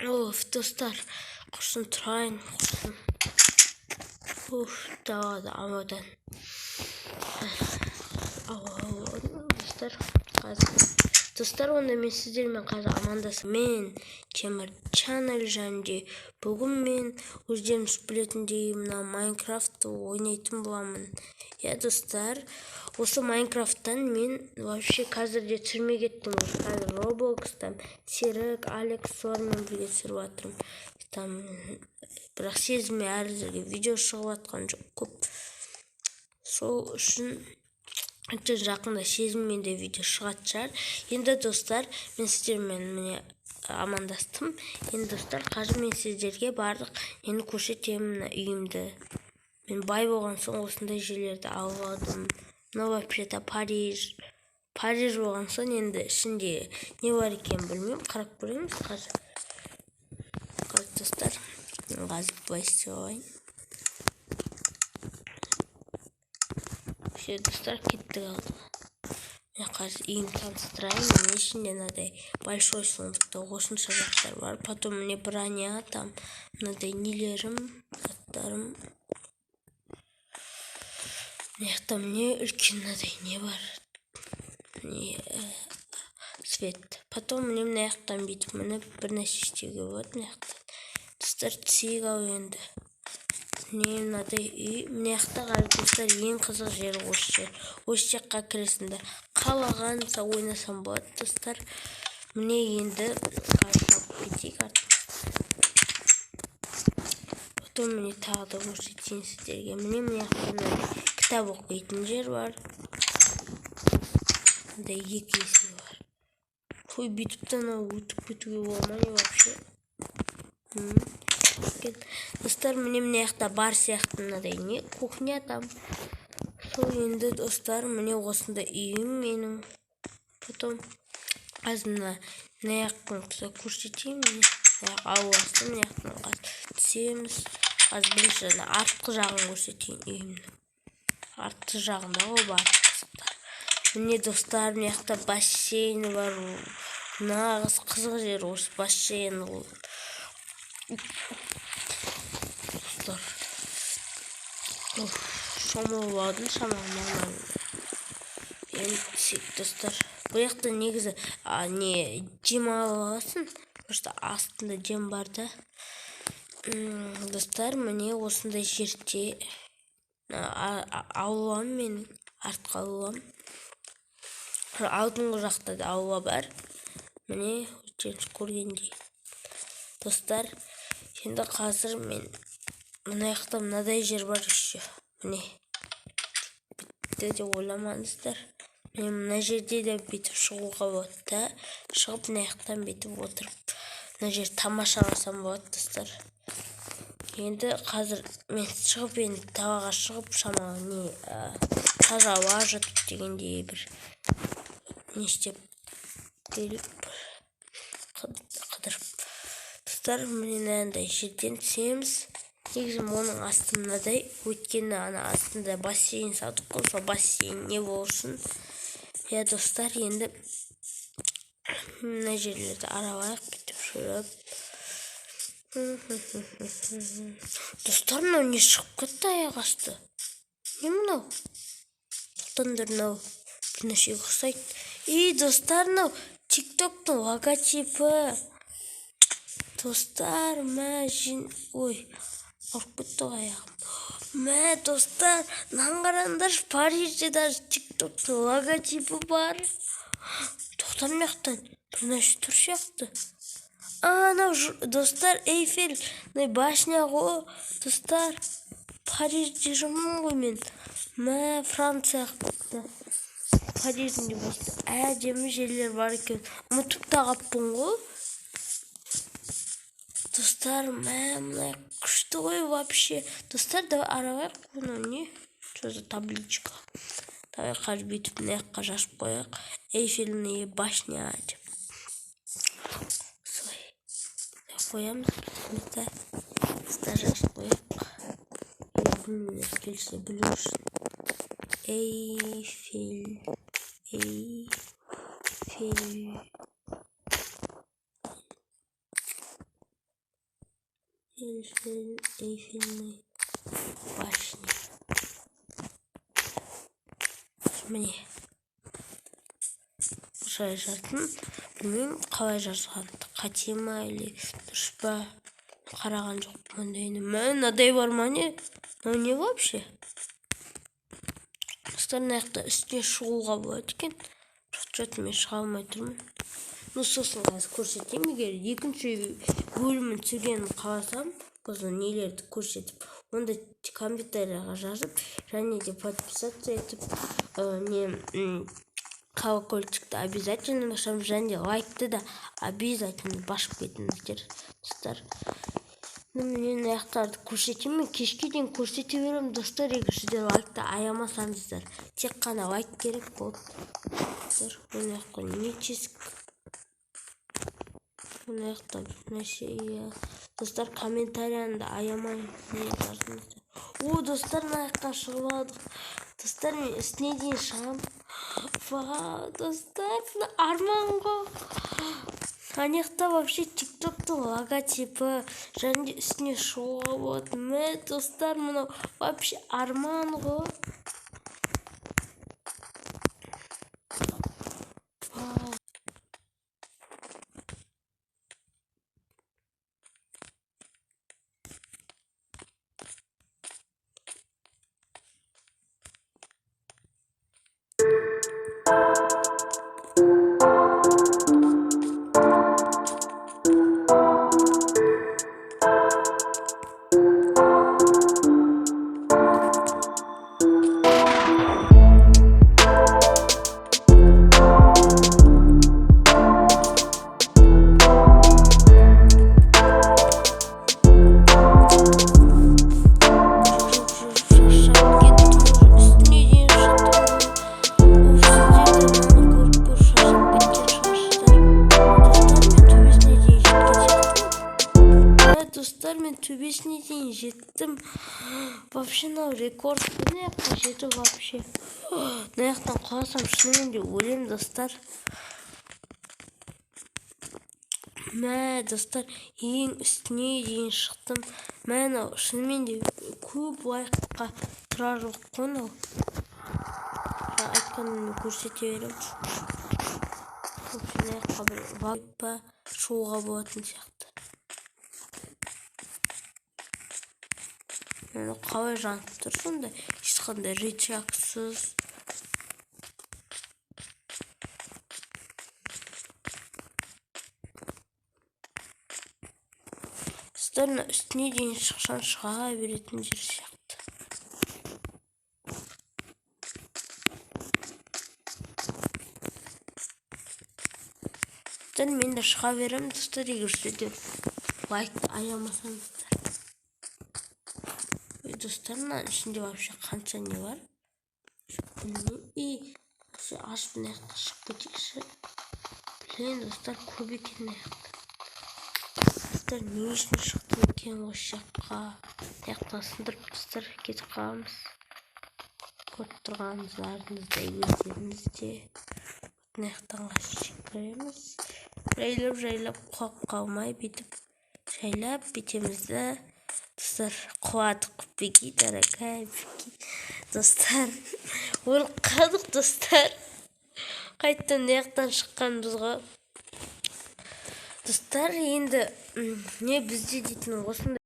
Of dostlar, kursun turayın, kursun. Dağda amadan. Dostlar, dostlar, onda men sizlerмен қазір амандасам. Мен Темір Channel және бүгін мен өздеріңіз білетіндей мына Майнкрафтты ойнайтын боламын. Достар, осы Майнкрафттан мен вообще қазірде түсірмей кеттім. Қазір Roblox'тан Серік, Алекс солармен бірге түсіріп жатырмын. Там бірақ сезілмей әзірге видео шығып жатқан жоқ көп. Сол үшін жақында сезіммен де видео шығатын шығар. Енді достар, мен сіздермен міне амандастым. Енді достар, қазір мен сіздерге барлық нені көрсетемін. Үйімді мен бай болған соң осындай жерлерді алып алдым. Мынау вообще-то Париж болған соң енді ішінде не бар екенін білмеймін. Қарап көреміз қазір. Қарап достар, қазір былай істеп алайын. Все, достар, кеттік алдыға. Мен қазір үйім таныстырайын. Мен ішінде мынадай большой сундукта осынша заттар бар. Потом мне броня, там мынадай нелерім, заттарым. Мына мне үлкен мынадай не бар. Свет. Потом мне мына жақтан бүйтіп мініп бір нәрсе істеуге болады. Мына жақтан. Достар, түсейік ау енді. Мынадай үй. Мына жақта қазір достар ең қызық жері осы жер. Осы жаққа кіресіңдер. Қалағанса ойнасам болады, достар. Міне енді қарап кетейік артық. Потом міне тағы да көрсетейін сіздерге. Міне жақта кітап оқитын жер бар. Мындай екі есігі бар. Қой, бүйтіптен өтіп кетуге болмай вообще. Достар, міне жақта бар сияқты мынадай не кухня там. Сол енді достар, міне осындай үйім менің. Потом қазір мына жақтан көрсетейін. Ауасы мына жақтан қазір түсеміз. Қазір бірінші артқы жағын көрсетейін үйімнің. Артқы жағында ғой бар. Міне достар, мына жақта бассейн бар. Нағыз қызық жер осы бассейн ол. Достар, шомылып алдым шамамен. Енді түсек достар. Бұл жақта негізі жем аласың. Просто астында жем бар да. Достар, міне осындай жерде аулам мен артқы аулам. Алдыңғы жақта да аула бар. Міне өздеріңіз көргендей. Достар, енді қазір мен мына жақта мынадай жер бар еще. Міне бітті деп ойламаңыздар. Міне мына жерде де бүйтіп шығуға болады да. Шығып мына жақтан бүйтіп отырып мына жер тамашаласам болады, достар. Енді қазір мен шығып енді табаға шығып шамалы таза ауа жұтып дегендей бір не істеп келіп қыдырып. Достар, міне мынандай жерден түсеміз. Негізі оның асты мынадай. Өйткені ана астында бассейн салдық қой, сол бассейн не болсын. Достар, енді мына жерлерді аралайық, кетіп жүріп. Достар, мынау не шығып кетті аяқ асты? Не мынау? Алтындар мынау бір нәрсеге ұқсайды. Достар, мынау тиктоктың логотипі. Достар, ой, ауырып кетті ғой аяғым. Достар, мынаны қараңдар, Парижде даже тиктоктың логотипі бар. Тоқтар, мына жақтан бір нәрсе тұр сияқты. Анау достар, Эйфель башня ғой. Достар, Парижде жүрмін ғой мен. Франция қыпты. Париждің де басты әдемі жерлер бар екен. Ұмытып та қаппын ғой. Достар, мына күшті ғой вообще. Достар, давай аралайық. Бұны не? Что за табличка? Давай қазір бүйтіп мына жаққа жазып қояйық. Эйфельная башня деп. Қоямыз. Достар, жазып қояйық. Білмеймін, келсе білу үшін. Эйфель. Эйфельный башня. Міне осылай жаздым. Білмеймін қалай жазғанымды, қате ма или дұрыс па, қараған жоқпын ондайына. Мынадай бар ма не? Мынау не вообще? Достар, мына жақта үстіне шығуға болады екен. Жоқ, мен шыға алмай тұрмын. Сосын қазір көрсетейін. Егер екінші бөлімін түсіргенін қаласам, осы нелерді көрсетіп, онда комментарияға жазып, және де подписаться етіп, колокольчикті обязательно басам, және де лайкты да обязательно басып кетіңіздер, достар. Мен аяқтарды көрсетейін, мен кешке дейін көрсете беремін, достар. Егер сіздер лайкты аямасаңыздар, тек қана лайк керек болды. Достар, мен аяққа не чесік? Мен аяқта бір нәрсе, достар, комментарияны аямай не жазыңыздар. О, достар, мен аяққа шығып алдық. Достар, мен үстіне дейін шығам. Достар, арман ғой. Анаяқта вообще тиктоктың логотипі, және үстіне шығуға болады. Достар, мынау вообще арман ғой. Достар, мен төбесіне дейін жеттім. Вообще, мынау рекорд. Мына жаққа жету вообще. Мына жақтан құласам шынымен де өлем, достар. Достар, ең үстіне дейін шықтым. Мынау шынымен де көп лайкқа тұрар жоқ қой мынау. Айтқанымды көрсете беремін. Мына жаққа бір вагпа шығуға болатын сияқты. Қалай жанып тұр сонда, ешқандай рычагсыз. Достар, үстіне дейін шықшан шыға беретін жер сияқты. Достар, мен де шыға беремін, достар, егер сіздер лайкты аямасаңыздар. Достар, мынаның ішінде вообще қанша не бар? Вообще ашып мына жаққа шығып кетейікші. Блин, достар, көп екен мына жақта. Достар, не үшін шықтым екен осы жаққа? Мына жақта сындырып, достар, кетіп қаламыз. Көріп тұрғаныңыздарыңыздай өздеріңізде. Мына жақтан қашып кіреміз. Жайлап құлап қалмай бүйтіп жайлап бетемізді. Достар, құладық, беги, дорогая, беги. Достар, қадық, достар. Қайттан аяқтан шыққанымызға. Достар, енді не бізде дейтін осындай.